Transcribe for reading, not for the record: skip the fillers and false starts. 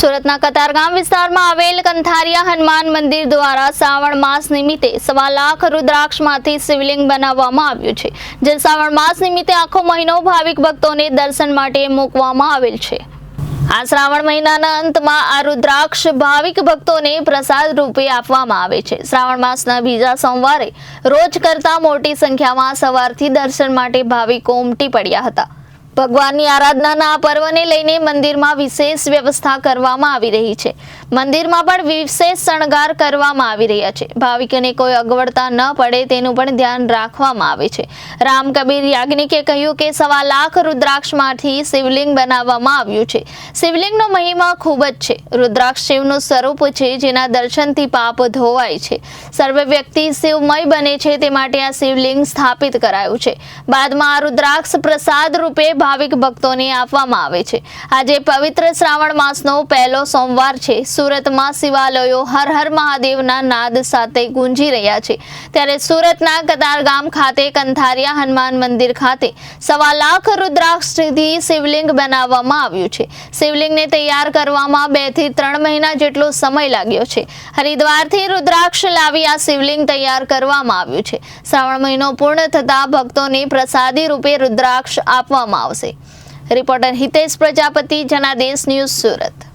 સુરતના કતારગામ વિસ્તારમાં આવેલ કંથારિયા હનુમાન મંદિર દ્વારા શ્રાવણ માસ નિમિત્તે 1.25 લાખ રુદ્રાક્ષમાંથી શિવલિંગ બનાવવામાં આવ્યું છે, જે શ્રાવણ માસ નિમિત્તે આખો મહિનો ભાવિક ભક્તોને દર્શન માટે મૂકવામાં આવેલ છે। આ શ્રાવણ મહિનાના અંતમાં આ રુદ્રાક્ષ ભાવિક ભક્તોને પ્રસાદ રૂપે આપવામાં આવે છે। શ્રાવણ માસના બીજા સોમવારે રોજ કરતા મોટી સંખ્યામાં સવારથી દર્શન માટે ભાવિકો ઉમટી પડ્યા હતા। ભગવાનની આરાધનાના આ પર્વને લઈને મંદિરમાં વિશેષ વ્યવસ્થા કરવામાં આવી રહી છે। મંદિરમાં પણ વિશેષ શણગાર કરવામાં આવી રહ્યા છે। ભાવિકોને કોઈ અગવડતા ન પડે તેનું પણ ધ્યાન રાખવામાં આવે છે। રામ કબીર યાજ્ઞિકે કહ્યું કે 1.25 લાખ રુદ્રાક્ષમાંથી શિવલિંગ બનાવવામાં આવ્યું છે। શિવલિંગનો મહિમા ખૂબ જ છે। રુદ્રાક્ષ શિવનું સ્વરૂપ છે, જેના દર્શનથી પાપ ધોવાય છે। સર્વ વ્યક્તિ શિવમય બને છે, તે માટે આ શિવલિંગ સ્થાપિત કરાયું છે। બાદમાં આ રુદ્રાક્ષ પ્રસાદ રૂપે ભાવિક ભક્તોને આપવામાં આવે છે। આજે પવિત્ર શ્રાવણ માસનો પહેલો સોમવાર છે। સુરતમાં શિવાલયો હર હર મહાદેવના નાદ સાથે ગુંજી રહ્યા છે, ત્યારે સુરતના કતારગામ ખાતે કંથારિયા હનુમાન મંદિર ખાતે 1.25 લાખ રુદ્રાક્ષથી શિવલિંગ બનાવવામાં આવ્યું છે। શિવલિંગને તૈયાર કરવામાં 2 થી 3 મહિના જેટલો સમય લાગ્યો છે। હરિદ્વારથી રુદ્રાક્ષ લાવી આ શિવલિંગ તૈયાર કરવામાં આવ્યું છે। શ્રાવણ મહિનો પૂર્ણ થતા ભક્તોને પ્રસાદી રૂપે રુદ્રાક્ષ આપવામાં આવશે। Reporter Hitesh Prajapati, Janadesh news, Surat.